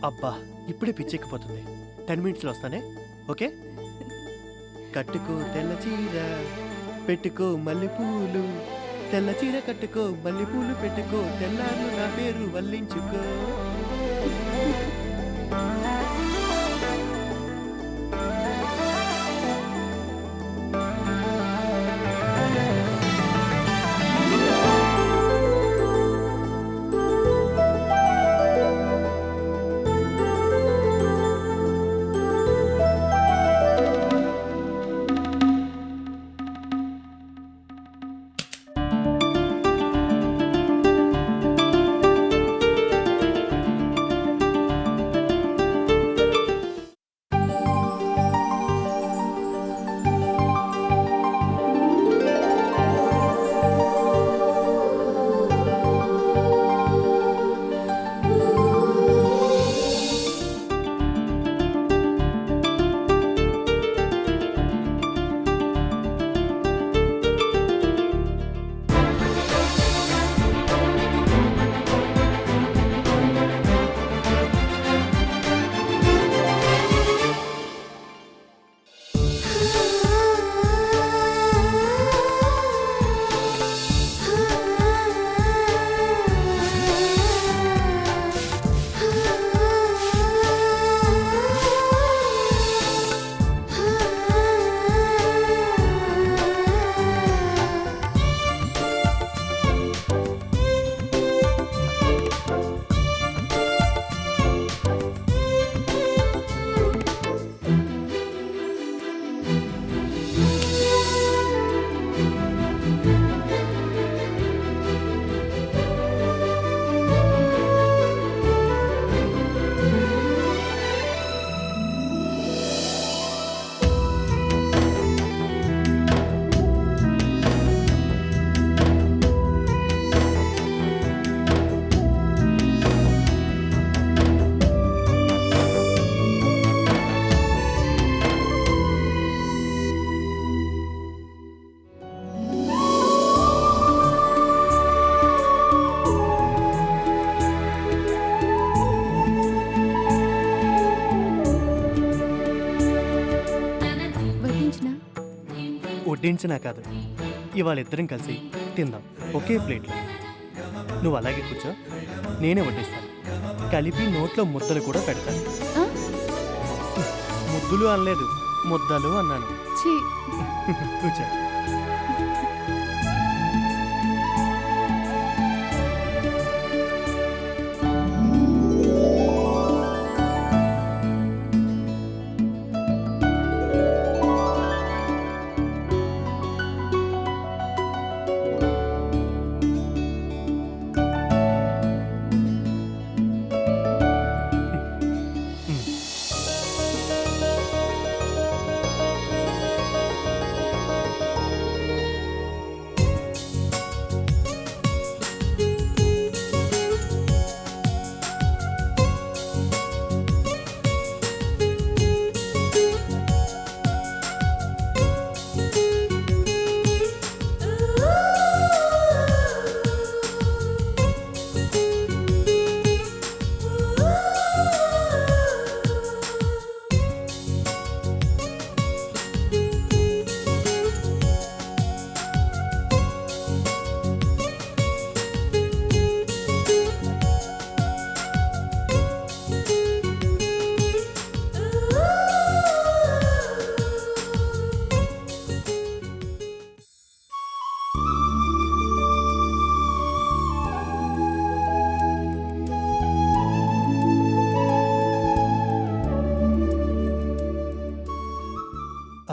అబ్బా ఇప్పుడే పిచ్చెక్కిపోతుంది. 10 మినిట్స్లో వస్తానే. ఓకే. కట్టుకో తెల్ల చీర పెట్టుకో మల్లెపూలు, తెల్ల చీర కట్టుకో మల్లెపూలు పెట్టుకో, తెల్లారు నా పేరు వల్లించుకో. వడ్డించినా? వడ్డించినా కాదు, ఇవాళ ఇద్దరం కలిసి తిందాం ఒకే ప్లేట్లో. నువ్వు అలాగే కూర్చో, నేనే వడ్డిస్తాను. కలిపి నోట్లో ముద్దలు కూడా పెడతాను. ఆ? ముద్దులు అనలేదు, ముద్దలు అన్నాను. ఛీ, కూర్చో.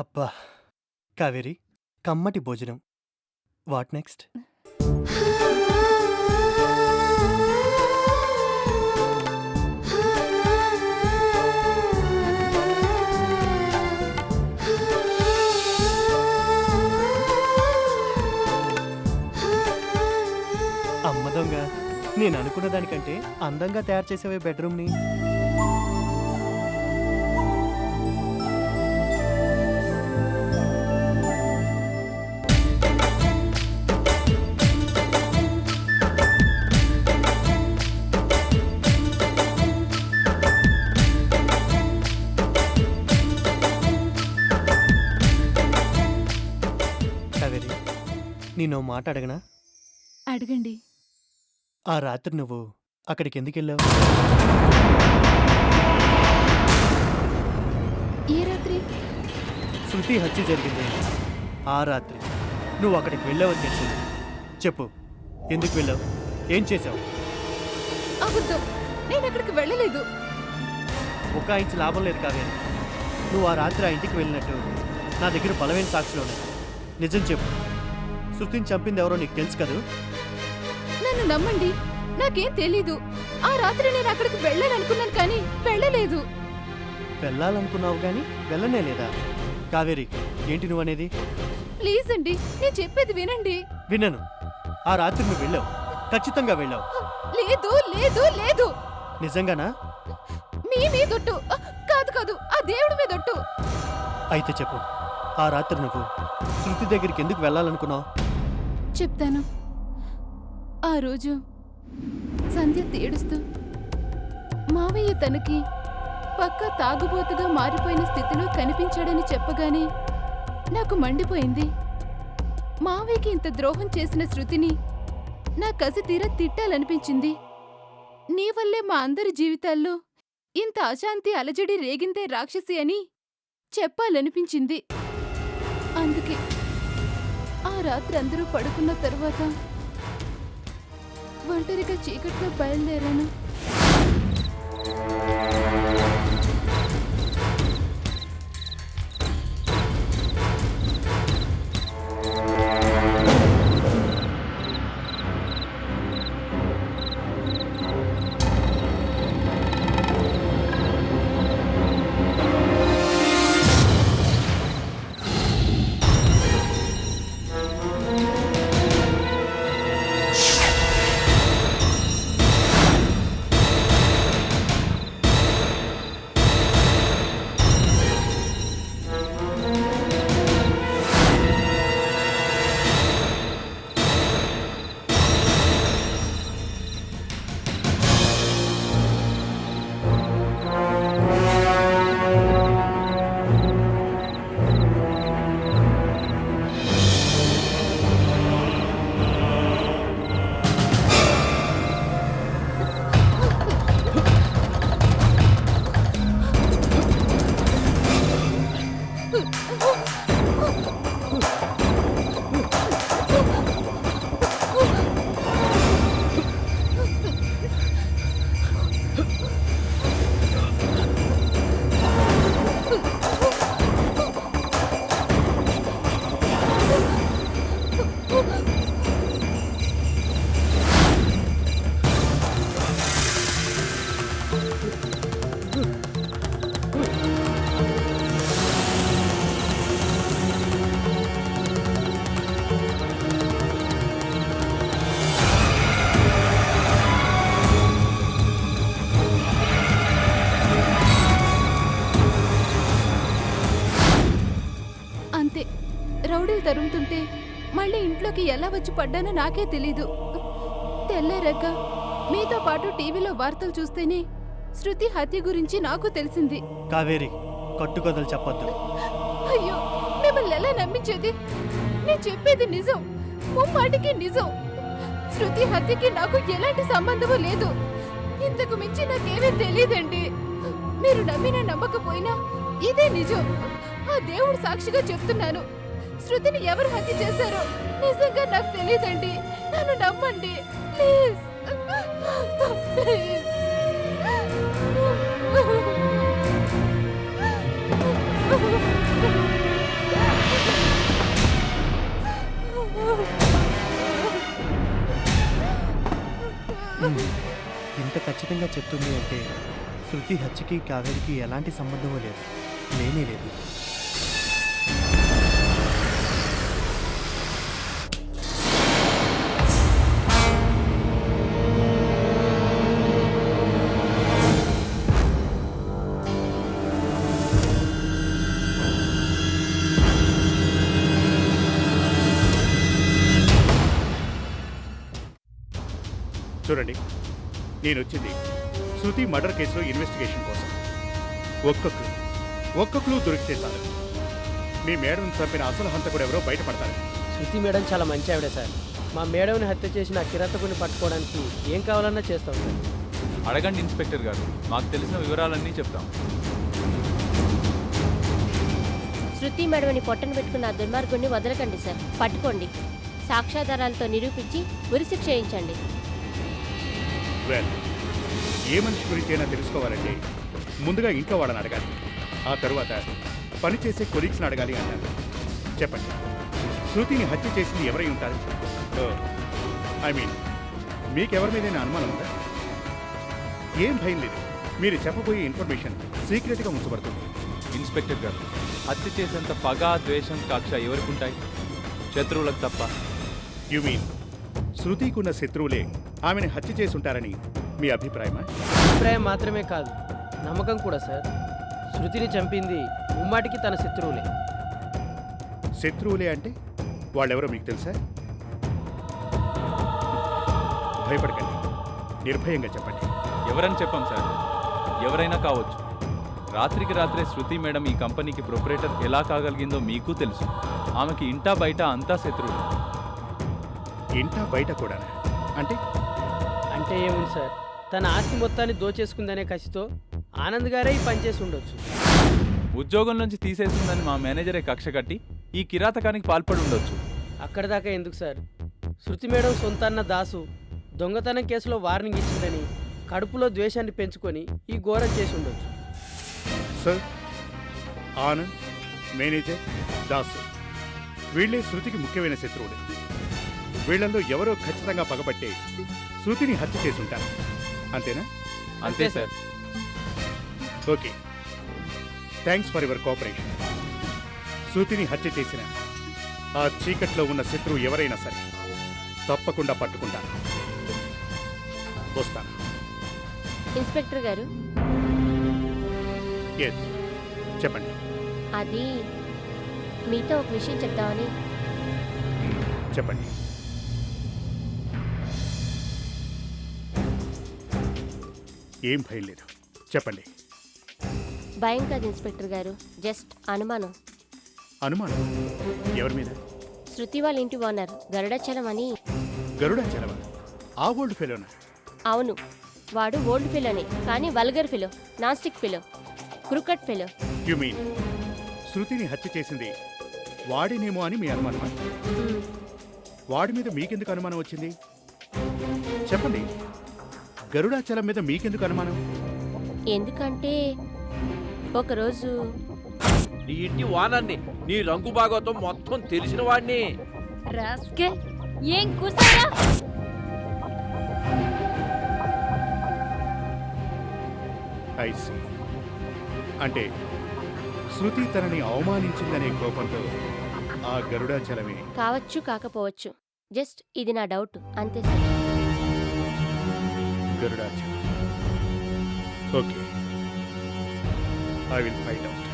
అబ్బా కావేరి, కమ్మటి భోజనం. What next? అమ్మ దొంగ, నేను అనుకున్న దానికంటే అందంగా తయారు చేసేవే బెడ్రూమ్ని. నేను మాట అడగనా? అడగండి. ఆ రాత్రి నువ్వు అక్కడికి ఎందుకు వెళ్ళావు? ఏ రాత్రి? శృతి హత్య జరిగింది ఆ రాత్రి. నువ్వు అక్కడికి వెళ్ళావని తెలిసింది. చెప్పు, ఎందుకు వెళ్ళావు? ఏం చేశావు? అబద్ధం. నేను అక్కడికి వెళ్ళలేదు. బుకాయించి లాభం లేదు కావేరి. నువ్వు ఆ రాత్రి ఆ ఇంటికి వెళ్ళినట్టు నా దగ్గర బలమైన సాక్షులు ఉన్నాయి. నిజం చెప్పు. శృతిని చంపింది ఎవరో నీకు తెలుసు కదూ? నన్ను నమ్మండి, నాకేం తెలీదు. ఆ రాత్రి నేను అక్కడికి వెళ్ళాలనుకున్నాను కానీ వెళ్ళలేదు. వెళ్ళాలనుకున్నావు కానీ వెళ్ళనే లేదా? కావేరి, ఏంటి నువ్వనేది? ప్లీజ్ అండి, నేను చెప్పేది వినండి. విన్నాను. ఆ రాత్రి నువ్వు వెళ్ళావు, ఖచ్చితంగా వెళ్ళావు. లేదు లేదు లేదు. నిజంగానా? మీ మీదొట్టు. కాదు కాదు, ఆ దేవుడి మీదొట్టు. అయితే చెప్పు, ఆ రాత్రి నువ్వు శృతి దగ్గరికి ఎందుకు వెళ్ళాలనుకున్నావు? చెప్తాను. ఆ రోజు సంధ్య ఏడుస్తూ మావయ్య తనకి పక్కా తాగుబోతుగా మారిపోయిన స్థితిలో కనిపించాడని చెప్పగానే నాకు మండిపోయింది. మావయ్యకి ఇంత ద్రోహం చేసిన శృతిని నా కసి తీరా తిట్టాలనిపించింది. నీ వల్లే మా అందరి జీవితాల్లో ఇంత అశాంతి అలజడి రేగిందే రాక్షసి అని చెప్పాలనిపించింది. అందుకే ఆ రాత్రి అందరూ పడుకున్న తర్వాత ఒంటరిగా చీకట్లో బయలుదేరాను. అంతే, రౌడీలు తరుముతుంటే మళ్ళీ ఇంట్లోకి ఎలా వచ్చి పడ్డానో నాకే తెలీదు. తెల్లారక మీతో పాటు టీవీలో వార్తలు చూస్తేనే శృతి హత్య గురించి నాకు తెలిసింది. కావేరి, కట్టుకథలు చెప్పొద్దు. అయ్యో, మిమ్మల్ని ఎలా నమ్మించేది? నేను చెప్పేది నిజం, ముమ్మాటికి నిజం. శృతి హత్యకి నాకు ఎలాంటి సంబంధము లేదు. ఇంతకు మించి నాకేమీ తెలియదండి. మీరు నమ్మినా నమ్మకపోయినా ఇదే నిజం. ఆ దేవుడు సాక్షిగా చెప్తున్నాను. శృతిని ఎవరు హత్య చేశారో నిజంగా నాకు తెలియదండి. నన్ను నమ్మండి ప్లీజ్. ప్లీజ్. ఇంత ఖచ్చితంగా చెప్తుంది అంటే శృతి హత్యకి కావేరికి ఎలాంటి సంబంధమూ లేదు, లేనే లేదు. చూడండి, నేను వచ్చింది శృతి మర్డర్ కేసులో ఇన్వెస్టిగేషన్ కోసం. ఒక్క క్లూ దొరికితే చాలు మీ మేడం చంపిన అసలు హంతకుడు ఎవరో బయటపడతారు. శృతి మేడం చాలా మంచి ఆవిడ సార్. మా మేడంని హత్య చేసిన ఆ కిరాతకుని పట్టుకోవడానికి ఏం కావాలన్నా చేస్తాం సార్. అడగండి ఇన్స్పెక్టర్ గారు, మాకు తెలిసిన వివరాలన్నీ చెప్తాం. శృతి మేడమని పొట్టను పెట్టుకున్న ఆ దుర్మార్గుడిని వదలకండి సార్. పట్టుకోండి, సాక్ష్యాధారాలతో నిరూపించి ఉరిశిక్ష చేయించండి. వెల్, ఏ మనిషి గురించైనా తెలుసుకోవాలంటే ముందుగా ఇంట్లో వాళ్ళని అడగాలి, ఆ తరువాత పనిచేసే కొలీగ్స్ని అడగాలి అంటారు. చెప్పండి, శృతిని హత్య చేసింది ఎవరై ఉంటారు? మీకెవరి మీదైనా అనుమానం ఉందా? ఏం భయం లేదు, మీరు చెప్పబోయే ఇన్ఫర్మేషన్ సీక్రెట్గా ఉంచబడుతుంది. ఇన్స్పెక్టర్ గారు, హత్య చేసేంత పగ, ద్వేషం, కక్ష ఎవరికి ఉంటాయి? శత్రువులకు తప్ప. యు మీన్ శృతికున్న శత్రువులే ఆమెను హత్య చేసి ఉంటారని మీ అభిప్రాయమా? అభిప్రాయం మాత్రమే కాదు, నమ్మకం కూడా సార్. శృతిని చంపింది ముమ్మాటికి తన శత్రువులే. శత్రువులే అంటే వాళ్ళెవరో మీకు తెలుసా? భయపడకండి, నిర్భయంగా చెప్పండి. ఎవరని చెప్పాం సార్, ఎవరైనా కావచ్చు. రాత్రికి రాత్రే శృతి మేడం ఈ కంపెనీకి ప్రొపరేటర్ ఎలా కాగలిగిందో మీకు తెలుసు. ఆమెకి ఇంటా బయట అంతా శత్రువులు. ఇంటా బయట కూడా అంటే? అంటే ఏముంది సార్, తన ఆస్తి మొత్తాన్ని దోచేసుకుందనే కసితో ఆనంద్ గారే ఈ పని చేసి ఉండొచ్చు. ఉద్యోగం నుంచి తీసేసిందని మా మేనేజరే కక్ష కట్టి ఈ కిరాతకానికి పాల్పడి ఉండొచ్చు. అక్కడ దాకా ఎందుకు సార్, శృతి మేడం సొంతన్న దాసు దొంగతనం కేసులో వార్నింగ్ ఇచ్చిందని కడుపులో ద్వేషాన్ని పెంచుకొని ఈ ఘోరం చేసి ఉండొచ్చు. సార్, ఆనంద్, మేనేజర్, దాసు వీళ్ళే శృతికి ముఖ్యమైన శత్రువులు. వీళ్ళల్లో ఎవరో ఖచ్చితంగా పగబట్టే శృతిని హత్య చేసి ఉంటారు, అంతేనా? అంతే sir. Okay, thanks for your cooperation. శృతిని హత్య చేసిన ఆ చీకట్లో ఉన్న శత్రువు ఎవరైనా సరే తప్పకుండా పట్టుకుంటాను. వస్తాను. ఇన్స్పెక్టర్ గారు, ఎస్, చెప్పండి. అది మీతో ఒక విషయం చెప్తామని. చెప్పండి. ఏం భయం లేదు, చెప్పండి. భయం కాదు ఇన్స్పెక్టర్ గారు, జస్ట్ అనుమానం. అనుమానం? ఎవరి మీద? శృతి వాళ్ళ ఇంటి ఓనర్ గరుడాచలం అని. గరుడాచలమా? ఆ ఓల్డ్ ఫెలోనా? అవును, వాడు ఓల్డ్ ఫిలోనే, కానీ వల్గర్ ఫిలో, నాస్టిక్ ఫిలో, క్రికెట్ ఫిలో. యు మీన్ శృతిని హత్య చేసింది వాడినేమో అని మీ అనుమానమా? వాడి మీద మీకెందుకు అనుమానం వచ్చింది? చెప్పండి, గరుడాచలం మీద మీకెందుకు అనుమానం? ఎందుకంటే ఒకరోజు నీ ఇంటి వానర్ని, నీ రంగు భాగవతం మొత్తం తెలిసిన వాడిని. రాస్కెల్, ఏం కూసారా? I see. అంటే శృతి తనని అవమానించిందనే కోపంతో ఆ గరుడాచలమే. కావచ్చు, కాకపోవచ్చు, జస్ట్ ఇది నా డౌట్ అంతే sir. Garudachalam. Okay, I will find out.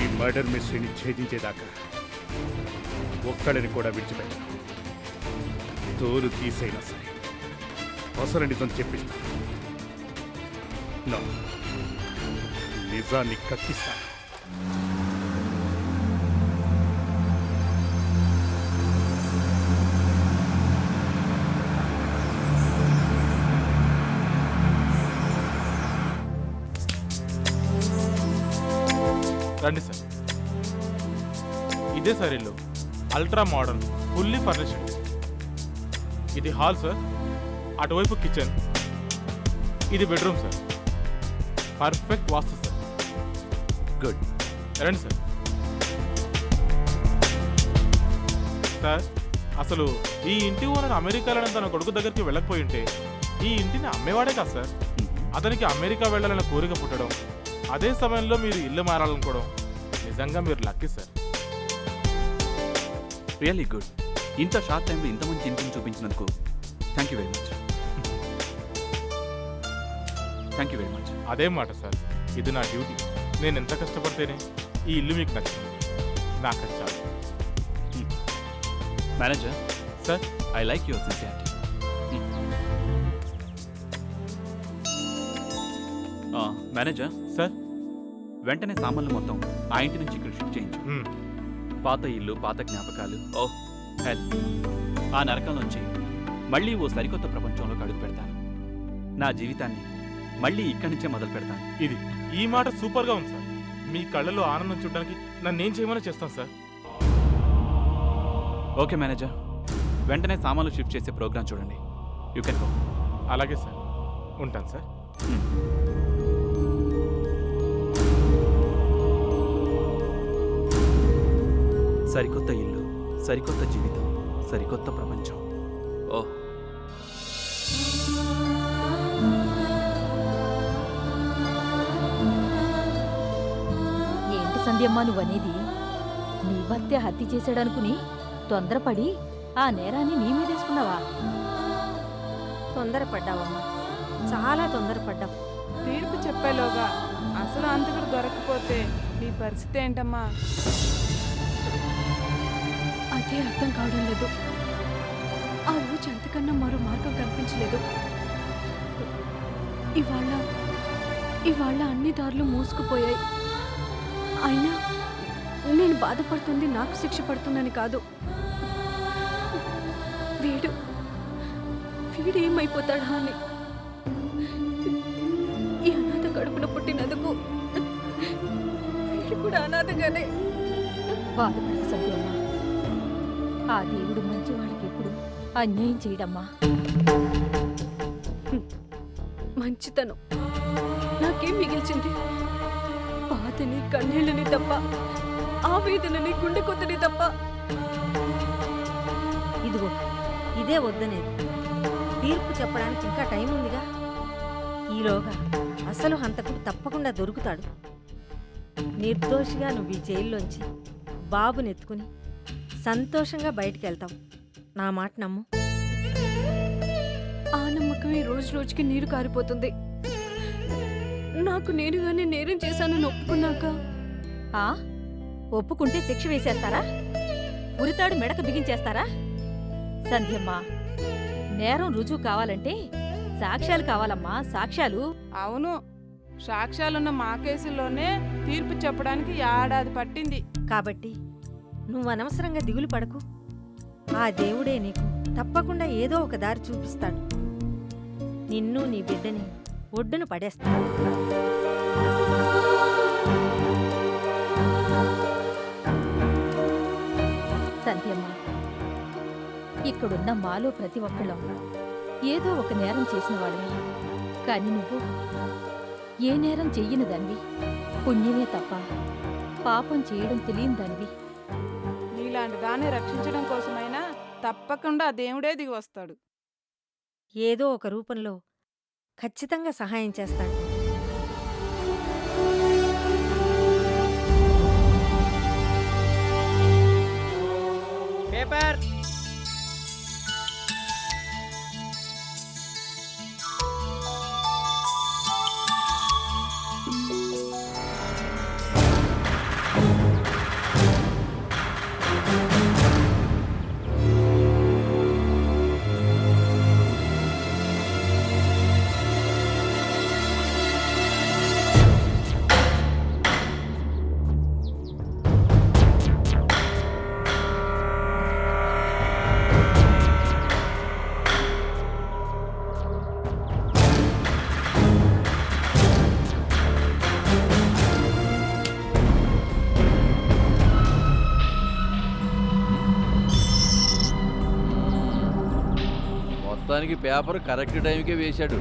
ఈ మర్డర్ మిస్టరీని ఛేదించేదాకా ఒక్కడిని కూడా విడిచిపెట్టను. తోలు తీసైనా సరే అసలు నిజం చెప్పిస్తాను. నో, నిజాన్ని కక్కిస్తాను. రండి సార్, ఇదే సార్ ఇల్లు. Ultra modern, fully furnished. ఇది హాల్ సార్, అటువైపు కిచెన్, ఇది బెడ్రూమ్ సార్. పర్ఫెక్ట్ వాస్తు సార్. గుడ్. రండి సార్. సార్, అసలు ఈ ఇంటి ఓనర్ అమెరికాలోనే తన కొడుకు దగ్గరికి వెళ్ళకపోయి ఉంటే ఈ ఇంటిని అమ్మేవాడే కాదు సార్. అతనికి అమెరికా వెళ్ళాలన్న కోరిక పుట్టడం, అదే సమయంలో మీరు ఇల్లు మారాలనుకోవడం, నిజంగా మీరు లక్కీ సార్. Really good. ఇంత షార్ట్ టైంలో ఇంత మంచి ఇంటిని చూపించినందుకు thank you very much. Thank you very much. అదేం మాట సార్, ఇది నా డ్యూటీ. నేను ఎంత కష్టపడితేనే ఈ ఇల్లు మీకు నచ్చింది. నాకు అది చాలు. Manager sir, I like your sincerity. Manager sir, వెంటనే సామాన్లు మొత్తం ఆ ఇంటి నుంచి ఇక్కడ షిఫ్ట్ చేయించు. పాత ఇల్లు, పాత జ్ఞాపకాలు. ఓహ్ హెల్. ఆ నరకం నుంచి మళ్ళీ ఓ సరికొత్త ప్రపంచంలోకి అడుగు పెడతాను. నా జీవితాన్ని మళ్ళీ ఇక్కడి నుంచే మొదలు పెడతాను. ఇది ఈ మాట సూపర్గా ఉంది సార్. మీ కళ్ళలో ఆనందం చూడడానికి నన్నేం చేయమని చేస్తాను సార్. ఓకే మేనేజర్, వెంటనే సామాన్లు షిఫ్ట్ చేసే ప్రోగ్రాం చూడండి. You can go. అలాగే సార్, ఉంటాను సార్. సరికొత్త ఇల్లు, సరికొత్త జీవితం, సరికొత్త ప్రపంచం. ఓహ్, ఏంటి సంధ్యమ్మ నువ్వనేది? నీ భర్తే హత్య చేశాడనుకుని తొందరపడి ఆ నేరాన్ని నీ మీదేసుకున్నావా? తొందరపడ్డావమ్మా, చాలా తొందరపడ్డావు. తీర్పు చెప్పేలోగా అసలు అంతకుడు దొరకపోతే నీ పరిస్థితి ఏంటమ్మా? అదే అర్థం కావడం లేదు. ఆ రోజు అంతకన్నా మరో మార్గం కనిపించలేదు. ఇవాళ అన్ని దారులు మూసుకుపోయాయి. అయినా నేను బాధపడుతుంది నాకు శిక్ష పడుతుందని కాదు. వీడు ఏమైపోతాడా అని. ఈ అనాథ కడుపున పుట్టినందుకు వీడు కూడా అనాథగానే. బాధపడక సత్యమ్మా, ఆ దేవుడు మంచి వాళ్ళకి ఎప్పుడు అన్యాయం చేయడమ్మా. మంచితనం నాకేం మిగిల్చింది? బాధని, కన్నీళ్ళని తప్ప, ఆవేదనని, గుండె కొత్తని తప్ప. ఇదిగో ఇదే వద్దనేది. తీర్పు చెప్పడానికి ఇంకా టైం ఉందిగా. ఈలోగా అసలు హంతకుడు తప్పకుండా దొరుకుతాడు. నిర్దోషిగా నువ్వు ఈ జైల్లోంచి బాబునెత్తుకుని సంతోషంగా బయటికెళ్తావు. నా మాట నమ్ము. ఆ నమ్మకమే రోజు రోజుకి నీరు కారిపోతుంది. నాకు నేనుగానే నేరం చేశానని ఒప్పుకున్నాక ఒప్పుకుంటే శిక్ష వేసేస్తారా? ఉరితాడు మెడకు బిగించేస్తారా? సంధ్యమ్మ, నేరం రుజువు కావాలంటే సాక్ష్యాలు కావాలమ్మా, సాక్ష్యాలు. అవును, సాక్ష్యాలున్న మా కేసుల్లోనే తీర్పు చెప్పడానికి ఏడాది పట్టింది. కాబట్టి నువ్వు అనవసరంగా దిగులు పడకు. ఆ దేవుడే నీకు తప్పకుండా ఏదో ఒక దారి చూపిస్తాడు. నిన్ను, నీ బిడ్డని ఒడ్డున పడేస్తాడు. సంధ్యమ్మ, ఇక్కడున్న మాలో ప్రతి ఒక్కళ్ళం ఏదో ఒక నేరం చేసిన వాళ్ళమే. కానీ నువ్వు ఏ నేరం చెయ్యని దానివి. పుణ్యమే తప్ప పాపం చేయడం తెలియని దానివి. నీలాంటి దాన్ని రక్షించడం కోసమైనా తప్పకుండా ఆ దేవుడే దిగి వస్తాడు. ఏదో ఒక రూపంలో ఖచ్చితంగా సహాయం చేస్తాడు. పేపర్. మొత్తానికి పేపర్ కరెక్ట్ టైంకే వేశాడు.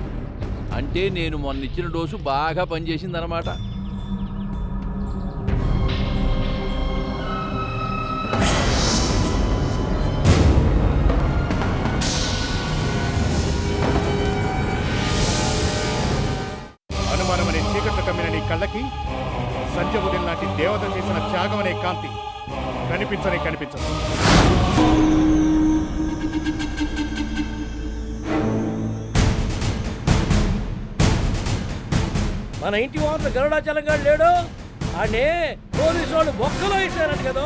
అంటే నేను మొన్న ఇచ్చిన డోసు బాగా పనిచేసిందనమాట. అనుమానమనే చీకట్లు కమ్మిన నీ కళ్ళకి సంజ ఉదయం నాటి దేవత చేసిన త్యాగం అనే కాంతి కనిపించదు. మన ఇంటి వార్త గరుడాచలంగా లేడు. ఆడే పోలీసు వాళ్ళు మొక్కలో వేసారని కదా.